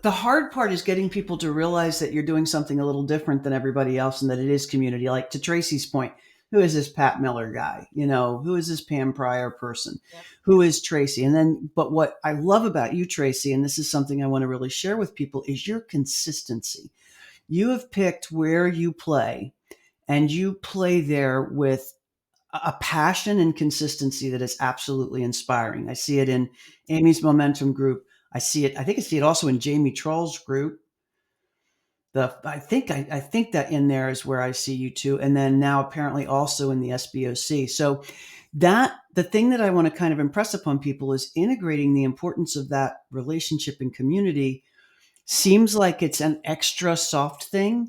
The hard part is getting people to realize that you're doing something a little different than everybody else and that it is community. Like to Tracy's point, who is this Pat Miller guy? Who is this Pam Pryor person? Yep. Who is Tracy? And then, but what I love about you, Tracy, and this is something I want to really share with people, is your consistency. You have picked where you play and you play there with a passion and consistency that is absolutely inspiring. I see it in Amy's Momentum group. I think I see it also in Jamie Troll's group. I think that in there is where I see you too. And then now apparently also in the SBOC. So the thing that I want to kind of impress upon people is integrating the importance of that relationship and community. Seems like it's an extra soft thing,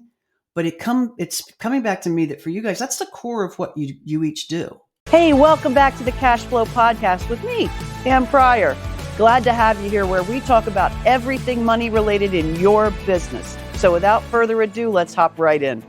but it's coming back to me that for you guys, that's the core of what you each do. Hey, welcome back to the Cash Flow Podcast with me, Pam Pryor. Glad to have you here where we talk about everything money related in your business. So without further ado, let's hop right in.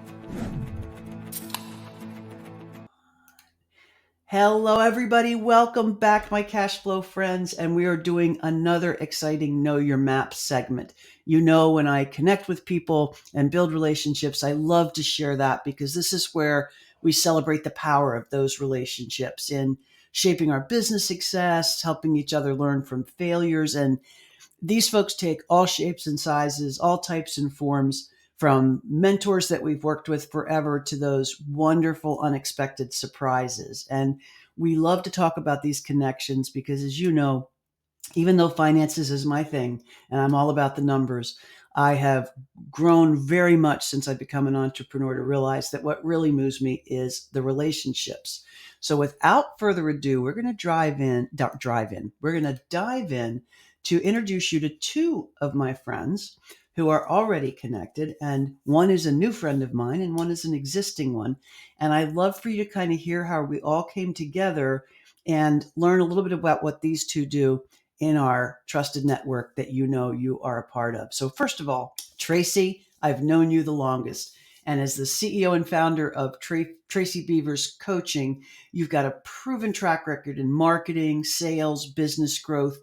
Hello, everybody. Welcome back, my cash flow friends. And we are doing another exciting Know Your Map segment. When I connect with people and build relationships, I love to share that because this is where we celebrate the power of those relationships in shaping our business success, helping each other learn from failures. And these folks take all shapes and sizes, all types and forms, from mentors that we've worked with forever to those wonderful, unexpected surprises. And we love to talk about these connections because, as you know, even though finances is my thing and I'm all about the numbers, I have grown very much since I've become an entrepreneur to realize that what really moves me is the relationships. So without further ado, we're going to We're going to dive in to introduce you to two of my friends who are already connected. And one is a new friend of mine and one is an existing one. And I'd love for you to kind of hear how we all came together and learn a little bit about what these two do in our trusted network that you are a part of. So first of all, Tracy, I've known you the longest. And as the CEO and founder of Tracy Beavers Coaching, you've got a proven track record in marketing, sales, business growth,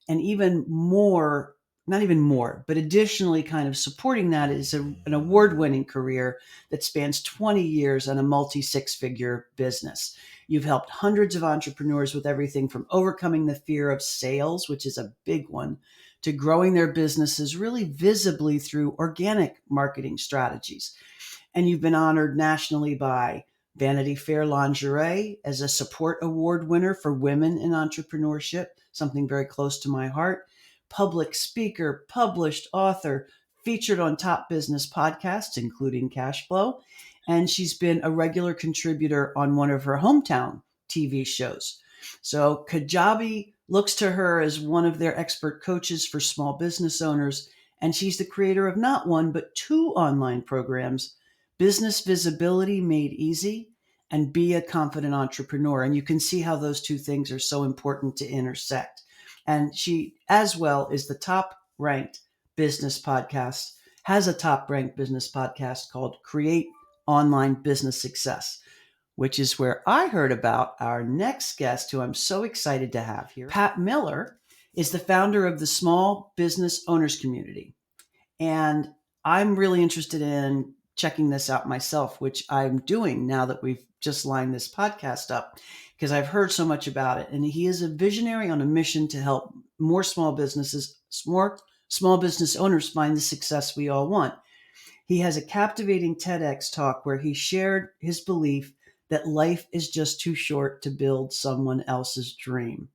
and even more, not even more, but additionally kind of supporting that is an award-winning career that spans 20 years and a multi-six-figure business. You've helped hundreds of entrepreneurs with everything from overcoming the fear of sales, which is a big one, to growing their businesses really visibly through organic marketing strategies. And you've been honored nationally by Vanity Fair Lingerie as a support award winner for women in entrepreneurship, something very close to my heart. Public speaker, published author, featured on top business podcasts, including Cashflow. And she's been a regular contributor on one of her hometown TV shows. So Kajabi looks to her as one of their expert coaches for small business owners. And she's the creator of not one, but two online programs, Business Visibility Made Easy and Be a Confident Entrepreneur. And you can see how those two things are so important to intersect. And she, as well, is the top-ranked business podcast, has a top-ranked business podcast called Create Online Business Success, which is where I heard about our next guest, who I'm so excited to have here. Pat Miller is the founder of the Small Business Owners Community. And I'm really interested in checking this out myself, which I'm doing now that we've just lined this podcast up, because I've heard so much about it. And he is a visionary on a mission to help more small business owners find the success we all want. He has a captivating TEDx talk where he shared his belief that life is just too short to build someone else's dream.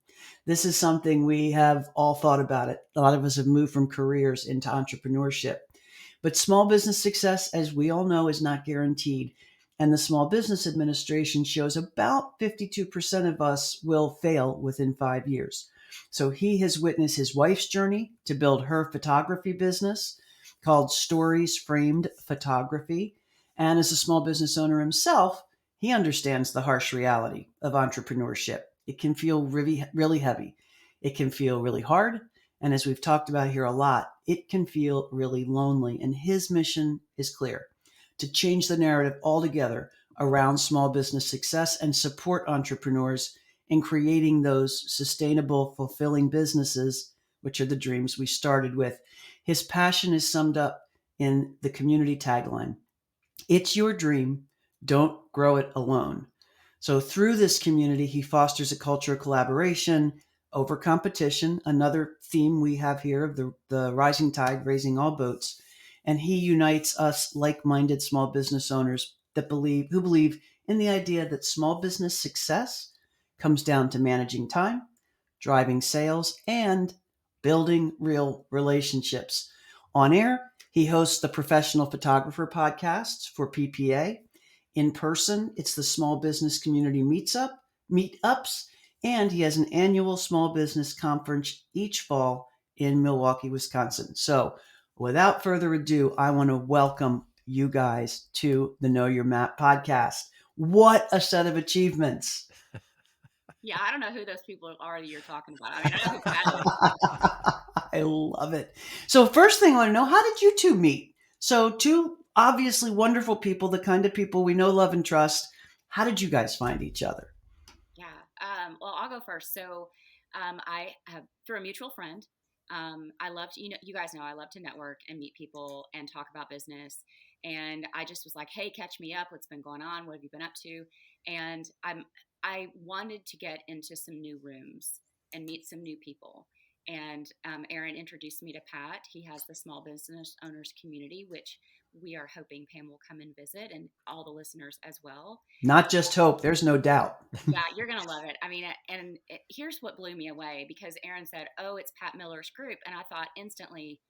This is something we have all thought about it. A lot of us have moved from careers into entrepreneurship. But small business success, as we all know, is not guaranteed. And the Small Business Administration shows about 52% of us will fail within 5 years. So he has witnessed his wife's journey to build her photography business called Stories Framed Photography. And as a small business owner himself, he understands the harsh reality of entrepreneurship. It can feel really, really heavy. It can feel really hard. And as we've talked about here a lot, it can feel really lonely. And his mission is clear: to change the narrative altogether around small business success and support entrepreneurs in creating those sustainable, fulfilling businesses, which are the dreams we started with. His passion is summed up in the community tagline: "It's your dream. Don't grow it alone." So through this community, he fosters a culture of collaboration over competition, another theme we have here of the rising tide raising all boats. And he unites us like-minded small business owners who believe in the idea that small business success comes down to managing time, driving sales, and building real relationships. On air, he hosts the Professional Photographer podcasts for PPA. In person, it's the Small Business Community Meetups, and he has an annual small business conference each fall in Milwaukee, Wisconsin. So, without further ado, I want to welcome you guys to the Know Your Map podcast. What a set of achievements! Yeah, I don't know who those people are that you're talking about. I mean, I know who Pat is. I love it. So, first thing I want to know, how did you two meet? So, two obviously wonderful people, the kind of people we know, love, and trust. How did you guys find each other? Yeah. Well, I'll go first. So, I have through a mutual friend. I love to, you guys know I love to network and meet people and talk about business. And I just was like, hey, catch me up. What's been going on? What have you been up to? And I wanted to get into some new rooms and meet some new people. And Aaron introduced me to Pat. He has the Small Business Owners Community, which we are hoping Pam will come and visit, and all the listeners as well. Not just hope, there's no doubt. Yeah, you're going to love it. I mean, here's what blew me away, because Aaron said, oh, it's Pat Miller's group. And I thought instantly,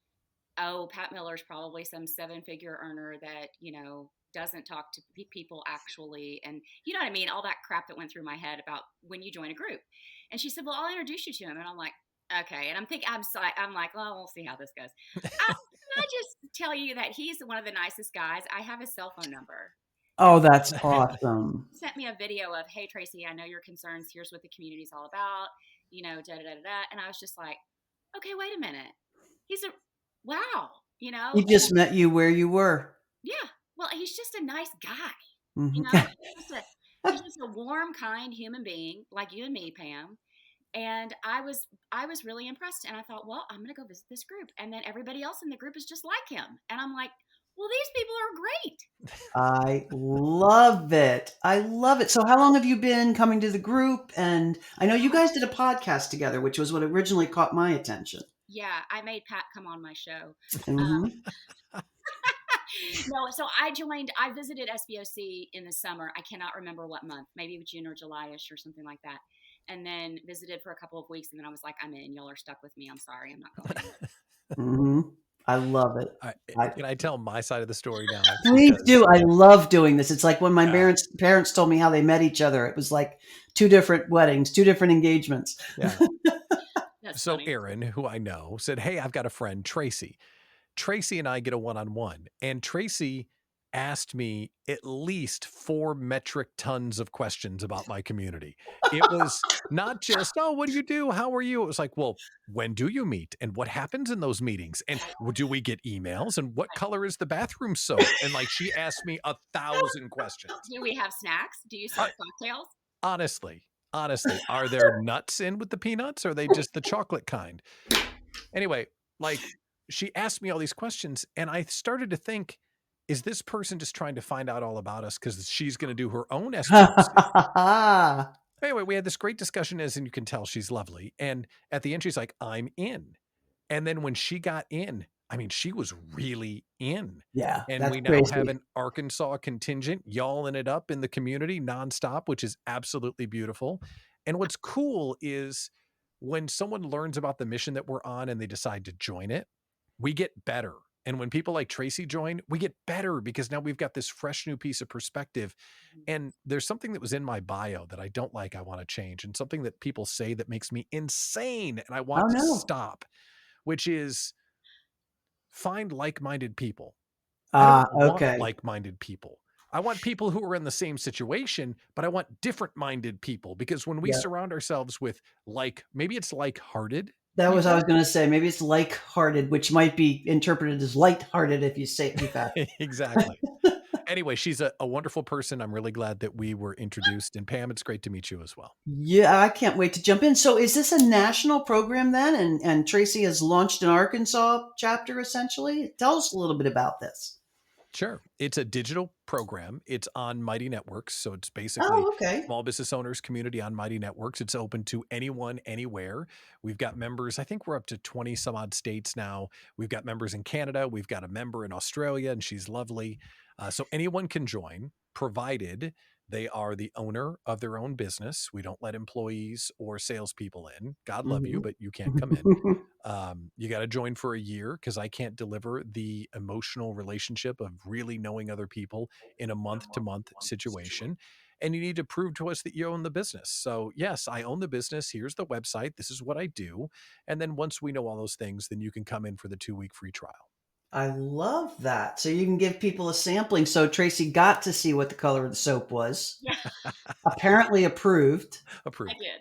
oh, Pat Miller's probably some 7-figure earner that, doesn't talk to people actually. And you know what I mean? All that crap that went through my head about when you join a group. And she said, well, I'll introduce you to him. And I'm like, okay. And I'm like, well, we'll see how this goes. Can I just tell you that he's one of the nicest guys? I have his cell phone number. Oh, that's awesome. He sent me a video of, hey, Tracy, I know your concerns. Here's what the community's all about, da da da da. And I was just like, okay, wait a minute. Wow, He just met you where you were. Yeah. Well, he's just a nice guy. Mm-hmm. He's just a warm, kind human being like you and me, Pam. And I was really impressed. And I thought, well, I'm going to go visit this group. And then everybody else in the group is just like him. And I'm like, well, these people are great. I love it. I love it. So how long have you been coming to the group? And I know you guys did a podcast together, which was what originally caught my attention. Yeah, I made Pat come on my show. Mm-hmm. No, so I visited SBOC in the summer. I cannot remember what month, maybe June or July-ish or something like that. And then visited for a couple of weeks. And then I was like, I'm in. Y'all are stuck with me. I'm sorry. I'm not going Mm-hmm. I love it. Can I tell my side of the story now? Please do. I love doing this. It's like when my parents told me how they met each other. It was like 2 different weddings, 2 different engagements. Yeah. So funny. Aaron, who I know, said, hey, I've got a friend, Tracy. Tracy and I get a one-on-one. And Tracy asked me at least 4 metric tons of questions about my community. It was not just, oh, what do you do? How are you? It was like, well, when do you meet? And what happens in those meetings? And do we get emails? And what color is the bathroom soap? And like, she asked me 1,000 questions. Do we have snacks? Do you serve cocktails? Honestly, are there nuts in with the peanuts? Or are they just the chocolate kind? Anyway, like, she asked me all these questions, and I started to think, is this person just trying to find out all about us because she's going to do her own SBOC? Anyway, we had this great discussion, and you can tell she's lovely. And at the end, she's like, I'm in. And then when she got in, I mean, she was really in. Yeah. And we now have an Arkansas contingent yawling it up in the community nonstop, which is absolutely beautiful. And what's cool is when someone learns about the mission that we're on and they decide to join it, we get better. And when people like Tracy join, we get better because now we've got this fresh new piece of perspective. And there's something that was in my bio that I don't like, I want to change, and something that people say that makes me insane and I want to stop, which is find like-minded people. I don't want like-minded people. I want people who are in the same situation, but I want different-minded people, because when we surround ourselves with maybe it's like-hearted. That was, I was going to say, maybe it's like-hearted, which might be interpreted as light-hearted if you say it too fast. Exactly. Anyway, she's a wonderful person. I'm really glad that we were introduced. And Pam, it's great to meet you as well. Yeah, I can't wait to jump in. So, is this a national program then? And Tracy has launched an Arkansas chapter essentially. Tell us a little bit about this. Sure. It's a digital program. It's on Mighty Networks. So it's basically Oh, okay. small business owners community on Mighty Networks. It's open to anyone, anywhere. We've got members, I think we're up to 20 some odd states now. We've got members in Canada. We've got a member in Australia, and she's lovely. So anyone can join, provided they are the owner of their own business. We don't let employees or salespeople in. God love you, Mhm. but you can't come in. You got to join for a year because I can't deliver the emotional relationship of really knowing other people in a month to month situation. And you need to prove to us that you own the business. So, yes, I own the business. Here's the website. This is what I do. And then once we know all those things, then you can come in for the 2 week free trial. I love that. So you can give people a sampling. So Tracy got to see what the color of the soap was. Yeah, Apparently approved I Approved. did.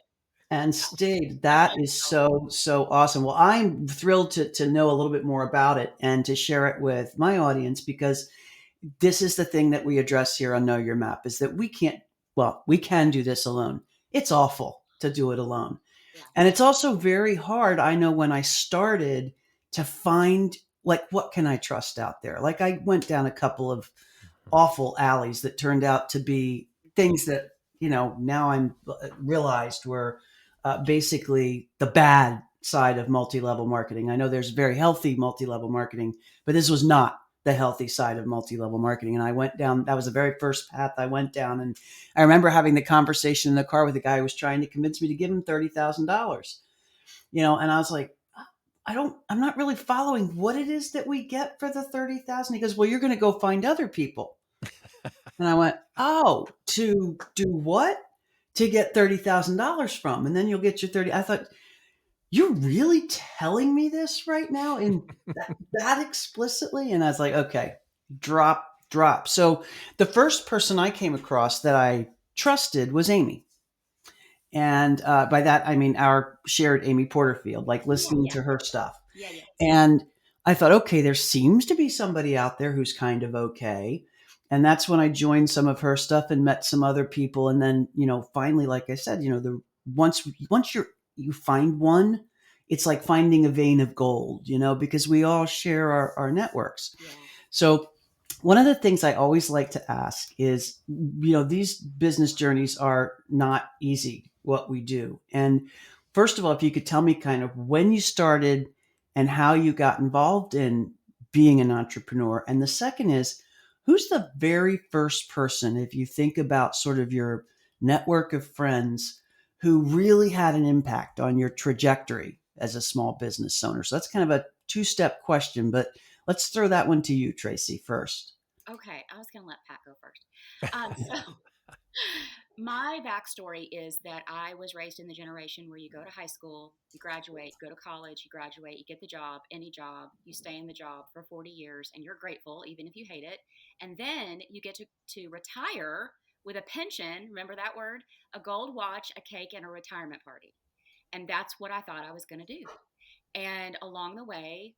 and stayed. I That blame is myself. so awesome. Well, I'm thrilled to know a little bit more about it and to share it with my audience because this is the thing that we address here on Know Your Map is that we can't, well, we can do this alone. It's awful to do it alone. Yeah. And it's also very hard. I know when I started to find like what can I trust out there? Like I went down a couple of awful alleys that turned out to be things that, now I'm realized were basically the bad side of multi-level marketing. I know there's very healthy multi-level marketing, but this was not the healthy side of multi-level marketing. And I went down, that was the very first path I went down. And I remember having the conversation in the car with the guy who was trying to convince me to give him $30,000, and I was like, I'm not really following what it is that we get for the 30,000. He goes, well, you're going to go find other people. And I went, oh, to do what? To get $30,000 from, and then you'll get your 30. I thought, you're really telling me this right now in that explicitly? And I was like, okay, drop. So the first person I came across that I trusted was Amy. And by that, I mean our shared Amy Porterfield, like Yeah, listening yeah, to her stuff. yeah, yeah. And I thought, okay, there seems to be somebody out there who's kind of okay. And that's when I joined some of her stuff and met some other people. And then, finally, like I said, the once you find one, it's like finding a vein of gold, because we all share our networks. Yeah. So one of the things I always like to ask is, these business journeys are not easy, what we do. And first of all, if you could tell me kind of when you started and how you got involved in being an entrepreneur. And the second is, who's the very first person, if you think about sort of your network of friends, who really had an impact on your trajectory as a small business owner? So that's kind of a two-step question, but let's throw that one to you, Tracy, first. Okay, I was going to let Pat go first. So my backstory is that I was raised in the generation where you go to high school, you graduate, go to college, you graduate, you get the job, any job, you stay in the job for 40 years, and you're grateful even if you hate it. And then you get to retire with a pension, remember that word? A gold watch, a cake, and a retirement party. And that's what I thought I was going to do. And along the way,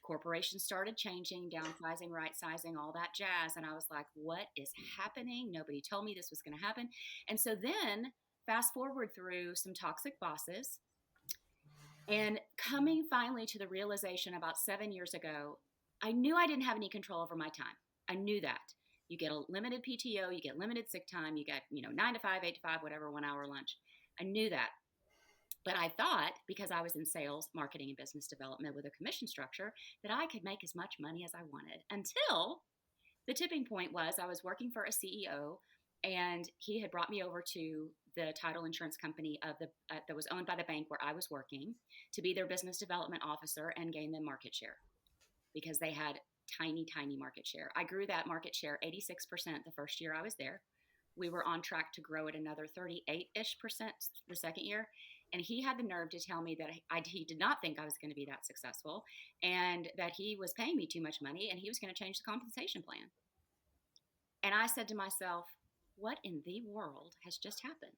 corporations started changing, downsizing, right sizing, all that jazz. And I was like, what is happening? Nobody told me this was going to happen. And so then fast forward through some toxic bosses and coming finally to the realization about 7 years ago, I knew I didn't have any control over my time. I knew that. You get a limited PTO, you get limited sick time, you get, 9 to 5, 8 to 5, whatever, 1 hour lunch. I knew that. But I thought because I was in sales, marketing, and business development with a commission structure that I could make as much money as I wanted until the tipping point was I was working for a CEO and he had brought me over to the title insurance company that was owned by the bank where I was working to be their business development officer and gain them market share because they had tiny market share. I grew that market share 86% the first year I was there. We were on track to grow at another 38-ish% the second year. And he had the nerve to tell me that he did not think I was going to be that successful and that he was paying me too much money and he was going to change the compensation plan. And I said to myself, what in the world has just happened?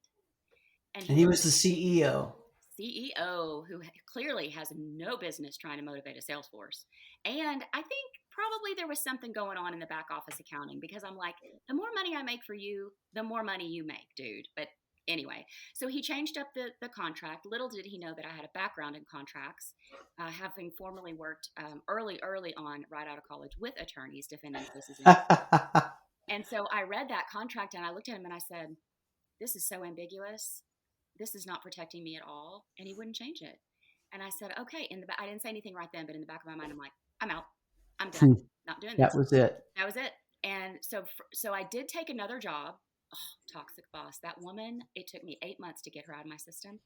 And And he he was was the CEO. CEO who clearly has no business trying to motivate a sales force. And I think probably there was something going on in the back office accounting, because I'm like, the more money I make for you, the more money you make, dude. But anyway, so he changed up the contract. Little did he know that I had a background in contracts, having formerly worked early on, right out of college, with attorneys defending cases. And so I read that contract and I looked at him and I said, this is so ambiguous. This is not protecting me at all. And he wouldn't change it. And I said, okay. I didn't say anything right then, but in the back of my mind, I'm like, I'm out. I'm done. Not doing That this. was it. That was it. And so I did take another job. Oh, toxic boss. That woman, it took me 8 months to get her out of my system.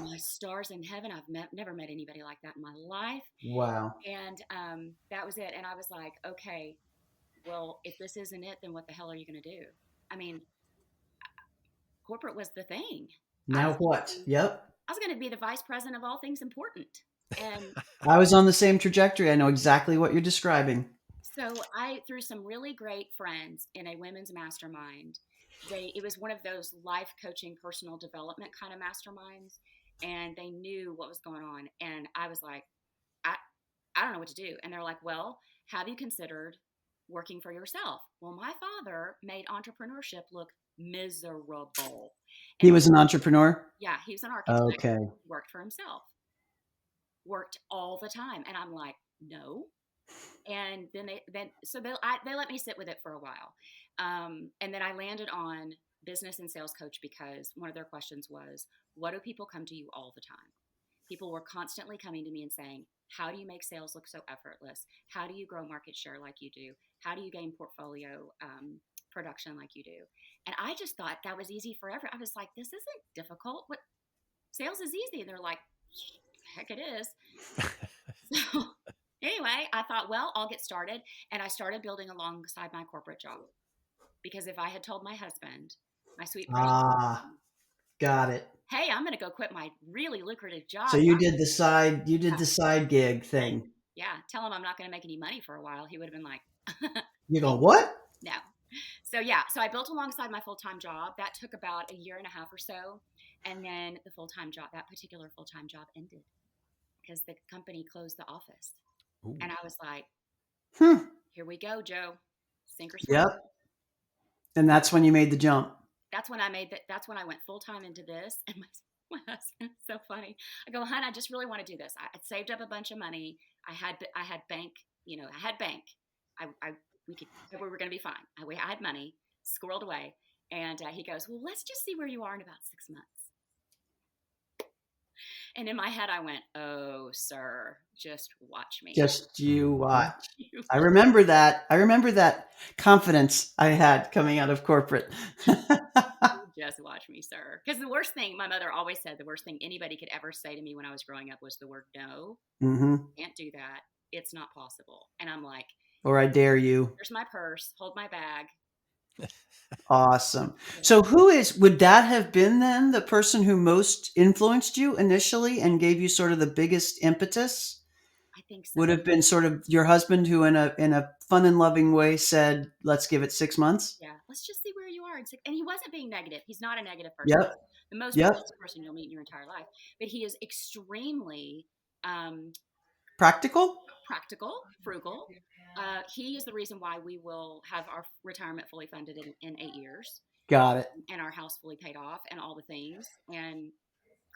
My stars in heaven. Never met anybody like that in my life. Wow. And that was it. And I was like, okay, well, if this isn't it, then what the hell are you going to do? I mean, corporate was the thing. Now what? Yep. I was going to be the vice president of all things important. And I was on the same trajectory. I know exactly what you're describing. so through some really great friends in a women's mastermind, it was one of those life coaching, personal development kind of masterminds. And they knew what was going on. And I was like, I don't know what to do. And they're like, well, have you considered working for yourself? Well, my father made entrepreneurship look miserable. He was an entrepreneur? Yeah, he was an architect. Okay. Worked for himself. Worked all the time. And I'm like, no. And then they let me sit with it for a while. And then I landed on business and sales coach, because one of their questions was, what do people come to you all the time? People were constantly coming to me and saying, how do you make sales look so effortless? How do you grow market share like you do? How do you gain portfolio production like you do? And I just thought that was easy forever. I was like, this isn't difficult. What, sales is easy. And they're like, heck it is. So anyway, I thought, well, I'll get started. And I started building alongside my corporate job. Because if I had told my husband, my sweet husband, got it. hey, I'm going to go quit my really lucrative job. So you did the side gig thing. Yeah. Tell him I'm not going to make any money for a while. He would have been like, you go, what? No. So yeah. So I built alongside my full-time job. That took about a year and a half or so. And then that particular full-time job ended because the company closed the office. Ooh. And I was like, here we go, Joe. Sink or swim. Yep. And that's when you made the jump. That's when I went full-time into this. And my husband's so funny. I go, hon, I just really want to do this. I saved up a bunch of money. I had bank, we were going to be fine. I had money squirreled away. And he goes, well, let's just see where you are in about 6 months. And in my head, I went, oh, sir, just watch me. Just you watch. I remember that confidence I had coming out of corporate. Just watch me, sir. Because the worst thing, my mother always said, the worst thing anybody could ever say to me when I was growing up was the word no. Mm-hmm. Can't do that. It's not possible. And I'm like, or I dare you. Here's my purse. Hold my bag. Awesome. So would that have been then the person who most influenced you initially and gave you sort of the biggest impetus? I think so. Would have been sort of your husband who in a fun and loving way said, let's give it 6 months. Yeah. Let's just see where you are. And he wasn't being negative. He's not a negative person. Yep. The most person you'll meet in your entire life. But he is extremely practical, frugal. He is the reason why we will have our retirement fully funded in 8 years. Got it. And our house fully paid off and all the things, and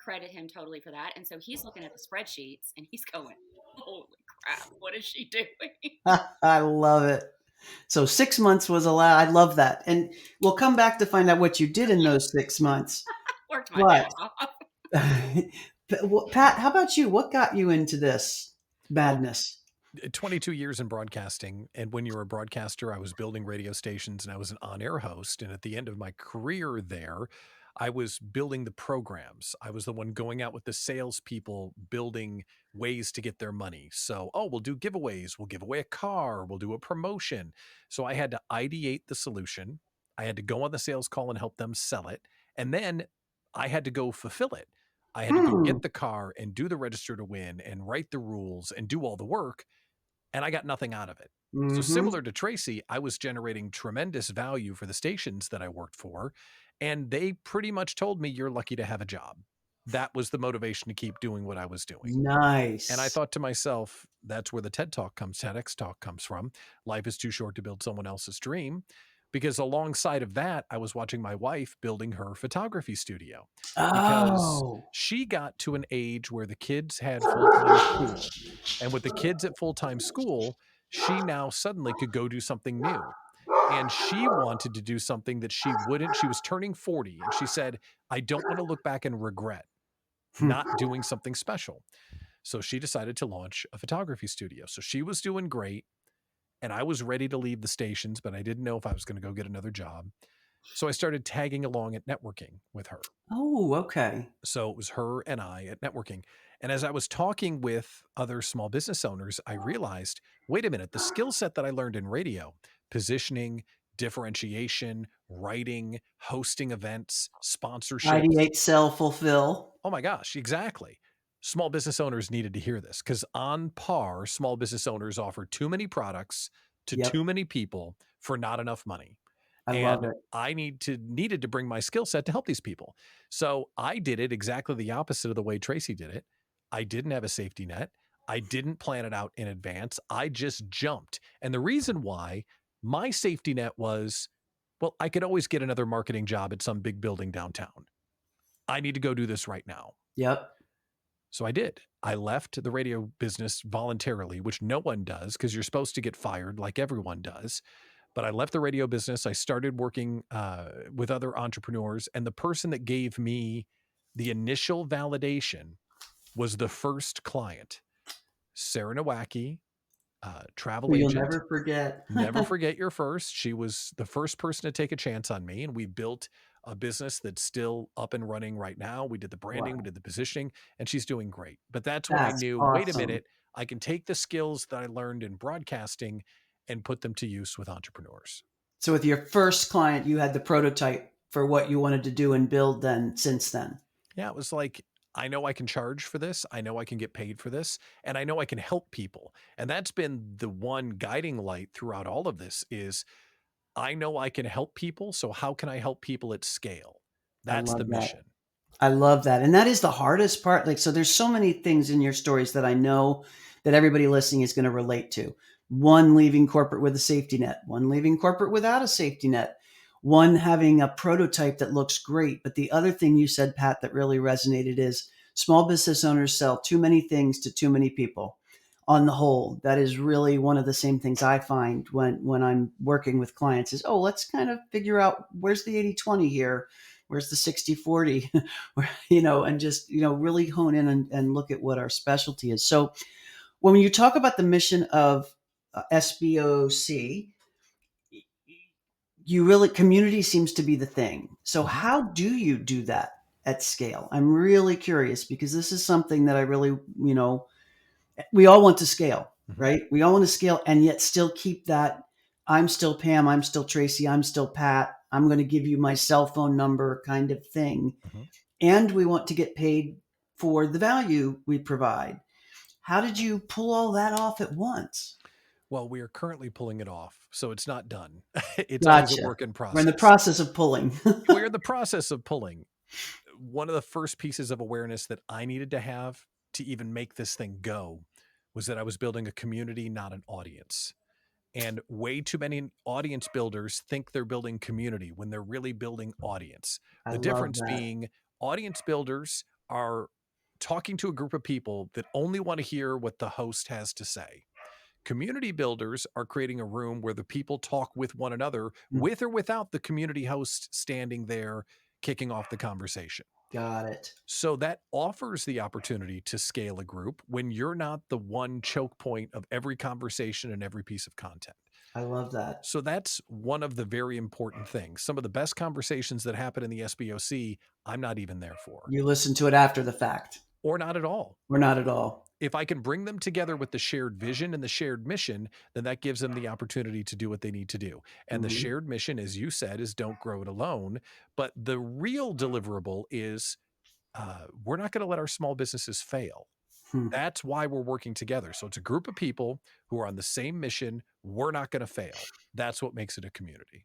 credit him totally for that. And so he's looking at the spreadsheets and he's going, holy crap, what is she doing? I love it. So 6 months was allowed. I love that. And we'll come back to find out what you did in those 6 months. Worked my ass off. Pat, how about you? What got you into this madness? 22 years in broadcasting. And when you were a broadcaster, I was building radio stations and I was an on-air host. And at the end of my career there, I was building the programs. I was the one going out with the salespeople, building ways to get their money. So, we'll do giveaways. We'll give away a car. We'll do a promotion. So I had to ideate the solution. I had to go on the sales call and help them sell it. And then I had to go fulfill it. I had to go get the car and do the register to win and write the rules and do all the work. And I got nothing out of it. Mm-hmm. So similar to Tracy, I was generating tremendous value for the stations that I worked for. And they pretty much told me, you're lucky to have a job. that was the motivation to keep doing what I was doing. And I Nice. thought to myself, that's where the TEDx talk comes from. Life is too short to build someone else's dream. Because alongside of that, I was watching my wife building her photography studio because Oh. she got to an age where the kids had full time school. And with the kids at full time school, she now suddenly could go do something new. And she wanted to do something that she wouldn't. She was turning 40 and she said, I don't want to look back and regret Hmm. not doing something special. So she decided to launch a photography studio. So she was doing great. And I was ready to leave the stations, but I didn't know if I was going to go get another job. So I started tagging along at networking with her. Oh, okay. So it was her and I at networking. And as I was talking with other small business owners, I realized, wait a minute, the skill set that I learned in radio, positioning, differentiation, writing, hosting events, sponsorships. Ideate, sell, fulfill. Oh my gosh, exactly. Small business owners needed to hear this because on par, small business owners offer too many products to too Yep. many people for not enough money. I love And it. I needed to bring my skill set to help these people. So I did it exactly the opposite of the way Tracy did it. I didn't have a safety net. I didn't plan it out in advance. I just jumped. And the reason why my safety net was, well, I could always get another marketing job at some big building downtown. I need to go do this right now. Yep. So I did. I left the radio business voluntarily, which no one does because you're supposed to get fired like everyone does. But I left the radio business. I started working with other entrepreneurs. And the person that gave me the initial validation was the first client, Sarah Nowacki, travel Who you'll agent. never forget. Never forget your first. She was the first person to take a chance on me. And we built a business that's still up and running right now. We did the branding, we Wow. did the positioning, and she's doing great. But that's when I That's knew, wait a awesome. minute, I can take the skills that I learned in broadcasting and put them to use with entrepreneurs. So with your first client, you had the prototype for what you wanted to do and build then since then. Yeah, it was like, I know I can charge for this. I know I can get paid for this, and I know I can help people. And that's been the one guiding light throughout all of this is I know I can help people. So how can I help people at scale? I That's the love that. mission. I love that. And that is the hardest part. Like, so there's so many things in your stories that I know that everybody listening is going to relate to. One leaving corporate with a safety net, one leaving corporate without a safety net, one having a prototype that looks great. But the other thing you said, Pat, that really resonated is small business owners sell too many things to too many people. On the whole, that is really one of the same things I find when I'm working with clients is, oh, let's kind of figure out where's the 80-20 here, where's the 60-40, and just, really hone in and look at what our specialty is. So when you talk about the mission of SBOC, you really, community seems to be the thing. So Mhm. how do you do that at scale? I'm really curious because this is something that I really, we all want to scale, Mhm. right? We all want to scale and yet still keep that I'm still Pam, I'm still Tracy, I'm still Pat, I'm going to give you my cell phone number kind of thing. Mhm. And we want to get paid for the value we provide. How did you pull all that off at once? Well, we are currently pulling it off, so it's not done. It's always a Gotcha. work in We're in the process. process of pulling. We're in the process of pulling. One of the first pieces of awareness that I needed to have to even make this thing go was that I was building a community, not an audience. And way too many audience builders think they're building community when they're really building audience. I The love difference that. being audience builders are talking to a group of people that only want to hear what the host has to say. Community builders are creating a room where the people talk with one another, Mm, with or without the community host standing there kicking off the conversation. got it. So that offers the opportunity to scale a group when you're not the one choke point of every conversation and every piece of content. I love that. So that's one of the very important things. Some of the best conversations that happen in the SBOC, I'm not even there for, You listen to it after the fact, or not at all. or not at all. If I can bring them together with the shared vision and the shared mission, then that gives them the opportunity to do what they need to do. And the Mhm. shared mission, as you said, is don't grow it alone. But the real deliverable is we're not going to let our small businesses fail. Hmm. That's why we're working together. So it's a group of people who are on the same mission. We're not going to fail. That's what makes it a community.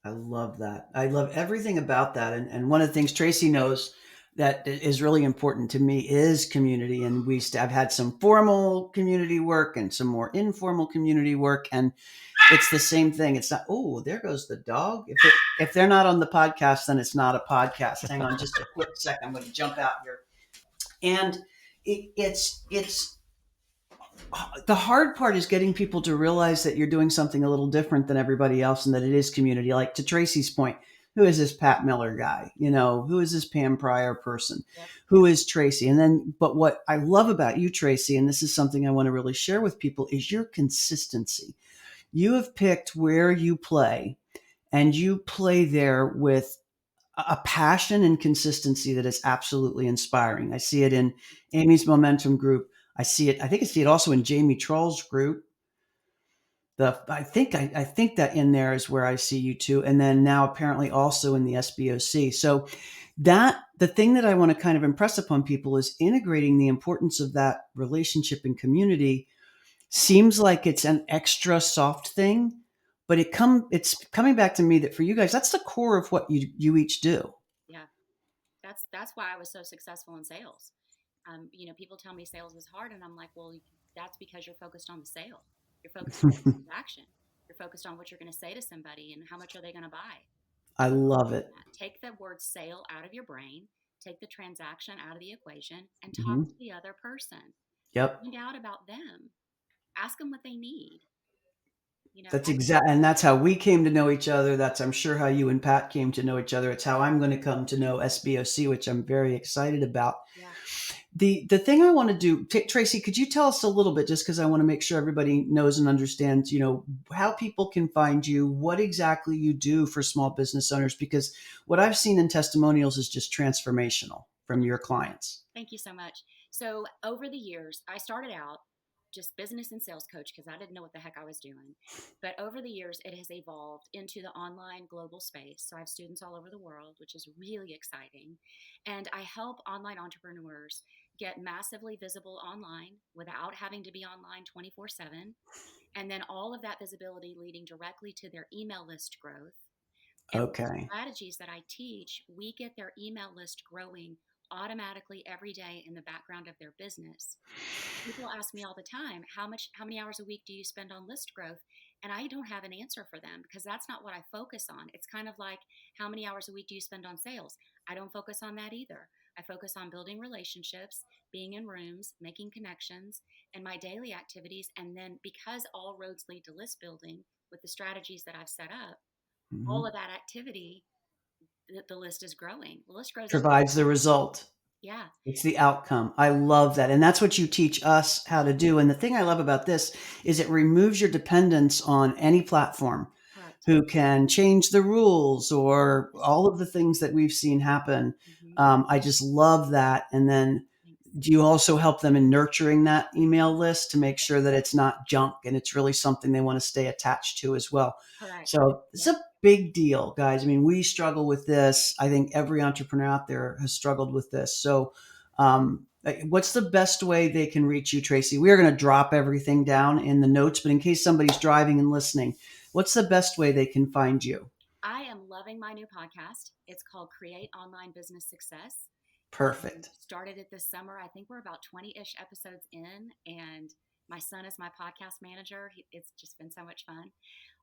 I love that. I love everything about that. And one of the things Tracy knows that is really important to me is community. And I've had some formal community work and some more informal community work. And it's the same thing. It's not, oh, there goes the dog. If they're not on the podcast, then it's not a podcast. Hang on just a quick second. I'm going to jump out here. And it's the hard part is getting people to realize that you're doing something a little different than everybody else and that it is community. Like to Tracy's point, who is this Pat Miller guy? Who is this Pam Pryor person? Yep. Who is Tracy? And then, but what I love about you, Tracy, and this is something I want to really share with people, is your consistency. You have picked where you play, and you play there with a passion and consistency that is absolutely inspiring. I see it in Amy's Momentum group. I see it also in Jamie Troll's group. I think that in there is where I see you too. And then now apparently also in the SBOC. So the thing that I want to kind of impress upon people is integrating the importance of that relationship and community. Seems like it's an extra soft thing, but it's coming back to me that for you guys, that's the core of what you each do. Yeah. That's why I was so successful in sales. People tell me sales is hard, and I'm like, well, that's because you're focused on the sale. You're focused on the transaction. You're focused on what you're going to say to somebody and how much are they going to buy. I love it. Take the word sale out of your brain, take the transaction out of the equation, and talk to the other person. Yep. Find out about them. Ask them what they need. And that's how we came to know each other. That's, I'm sure, how you and Pat came to know each other. It's how I'm going to come to know SBOC, which I'm very excited about. Yeah. The thing I want to do, Tracy, could you tell us a little bit, just because I want to make sure everybody knows and understands, how people can find you, what exactly you do for small business owners, because what I've seen in testimonials is just transformational from your clients. Thank you so much. So over the years, I started out just business and sales coach because I didn't know what the heck I was doing. But over the years, it has evolved into the online global space. So I have students all over the world, which is really exciting. And I help online entrepreneurs get massively visible online without having to be online 24/7. And then all of that visibility leading directly to their email list growth. And okay. The strategies that I teach, we get their email list growing automatically every day in the background of their business. People ask me all the time, how many hours a week do you spend on list growth? And I don't have an answer for them because that's not what I focus on. It's kind of like, how many hours a week do you spend on sales? I don't focus on that either. I focus on building relationships, being in rooms, making connections, and my daily activities. And then because all roads lead to list building with the strategies that I've set up, all of that activity, the list is growing. The list grows. Provides the result. Yeah. It's the outcome. I love that. And that's what you teach us how to do. And the thing I love about this is it removes your dependence on any platform. Correct. Who can change the rules or all of the things that we've seen happen. I just love that. And then do you also help them in nurturing that email list to make sure that it's not junk and it's really something they want to stay attached to as well? Correct. So it's a big deal, guys. I mean, we struggle with this. I think every entrepreneur out there has struggled with this. So what's the best way they can reach you, Tracy? We are going to drop everything down in the notes, but in case somebody's driving and listening, what's the best way they can find you? I am loving my new podcast. It's called Create Online Business Success. Perfect. Started it this summer. I think we're about 20-ish episodes in, and my son is my podcast manager. It's just been so much fun.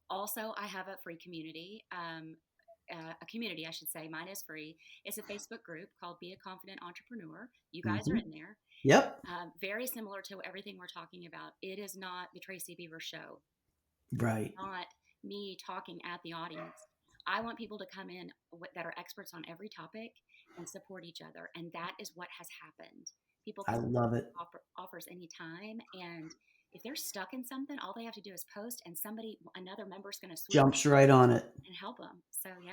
Also, I have a free community, a community, I should say. Mine is free. It's a Facebook group called Be a Confident Entrepreneur. You guys are in there. Yep. Very similar to everything we're talking about. It is not the Tracy Beavers show. Right. It's not me talking at the audience. I want people to come in that are experts on every topic and support each other. And that is what has happened. People I love it. Offers any time. And if they're stuck in something, all they have to do is post and another member's going to jumps right on it and help them. So yeah,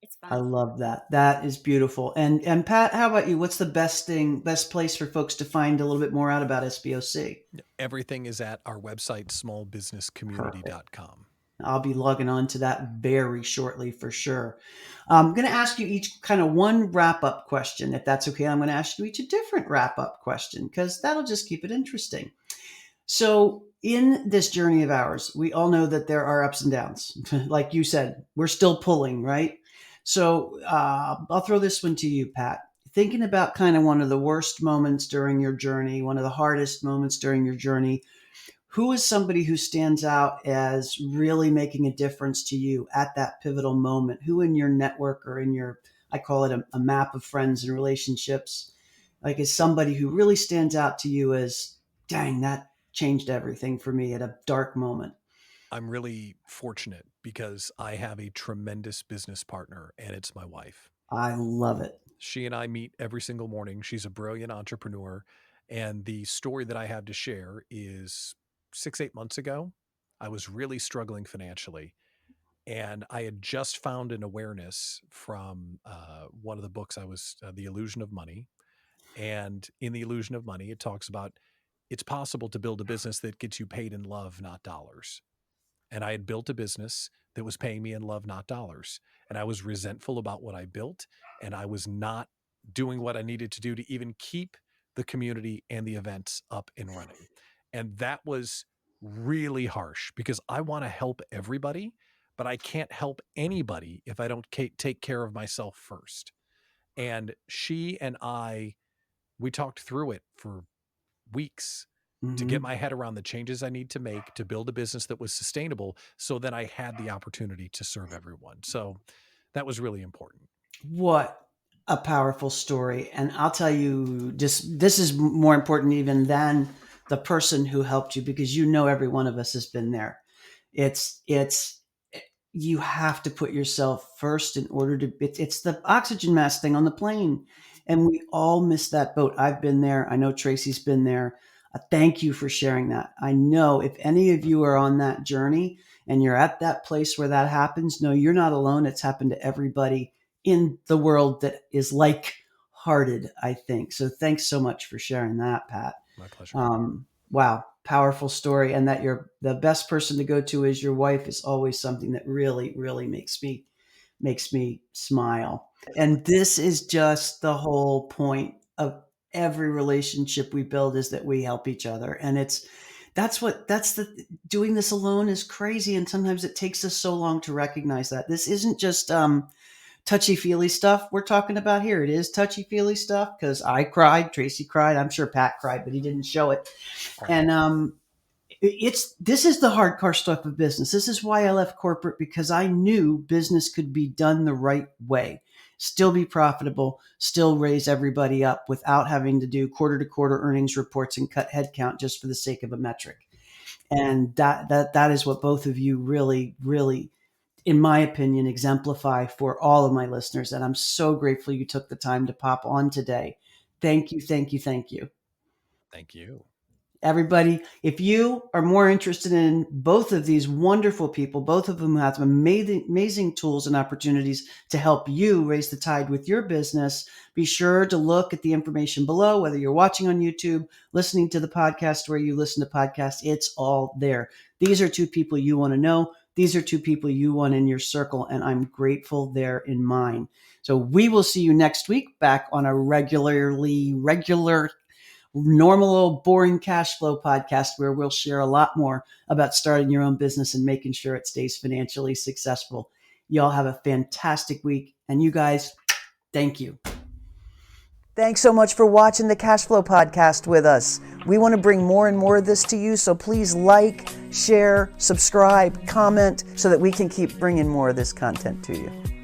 it's fun. I love that. That is beautiful. And Pat, how about you? What's the best place for folks to find a little bit more out about SBOC? Everything is at our website, smallbusinesscommunity.com. Perfect. I'll be logging on to that very shortly for sure. I'm going to ask you each kind of one wrap-up question, if that's okay. I'm going to ask you each a different wrap-up question because that'll just keep it interesting. So in this journey of ours, we all know that there are ups and downs. Like you said, we're still pulling, right? So I'll throw this one to you, Pat. thinking about kind of one of the worst moments during your journey, one of the hardest moments during your journey, who is somebody who stands out as really making a difference to you at that pivotal moment? Who in your network or in your, I call it a map of friends and relationships, like is somebody who really stands out to you as, dang, that changed everything for me at a dark moment? I'm really fortunate because I have a tremendous business partner, and it's my wife. I love it. She and I meet every single morning. She's a brilliant entrepreneur. And the story that I have to share is 6, 8 months ago, I was really struggling financially. And I had just found an awareness from one of the books I was, The Illusion of Money. And in The Illusion of Money, it talks about it's possible to build a business that gets you paid in love, not dollars. And I had built a business that was paying me in love, not dollars. And I was resentful about what I built, and I was not doing what I needed to do to even keep the community and the events up and running. And that was really harsh because I want to help everybody, but I can't help anybody if I don't take care of myself first. And she and we talked through it for weeks to get Hmm. my head around the changes I need to make to build a business that was sustainable so that I had the opportunity to serve everyone. So that was really important. What a powerful story. And I'll tell you, just this is more important even than the person who helped you, because you know every one of us has been there. It's you have to put yourself first in order to it's the oxygen mask thing on the plane, and we all miss that boat. I've been there. I know Tracy's been there. Thank you for sharing that. I know if any of you are on that journey and you're at that place where that happens, no, you're not alone. It's happened to everybody in the world that is like hearted, I think. So thanks so much for sharing that, Pat. My pleasure. Wow, powerful story. And that you're the best person to go to is your wife is always something that really, really makes me smile. And this is just the whole point of every relationship we build, is that we help each other. And that's the doing this alone is crazy. And sometimes it takes us so long to recognize that this isn't just touchy feely stuff we're talking about here. It is touchy feely stuff because I cried, Tracy cried, I'm sure Pat cried, but he didn't show it. Aw, And this is the hardcore stuff of business. This is why I left corporate, because I knew business could be done the right way, still be profitable, still raise everybody up without having to do quarter to quarter earnings reports and cut headcount just for the sake of a metric. And that is what both of you really, really, in my opinion, exemplify for all of my listeners. And I'm so grateful you took the time to pop on today. Thank you, thank you, thank you. thank you. Everybody, if you are more interested in both of these wonderful people, both of whom have amazing, amazing tools and opportunities to help you raise the tide with your business, be sure to look at the information below, whether you're watching on YouTube, listening to the podcast where you listen to podcasts, it's all there. These are two people you want to know. These are two people you want in your circle, and I'm grateful they're in mine. So we will see you next week back on a regular normal old boring cash flow podcast where we'll share a lot more about starting your own business and making sure it stays financially successful. Y'all have a fantastic week. And you guys, thank you. Thanks so much for watching the Cash Flow Podcast with us. We want to bring more and more of this to you, so please like, share, subscribe, comment, so that we can keep bringing more of this content to you.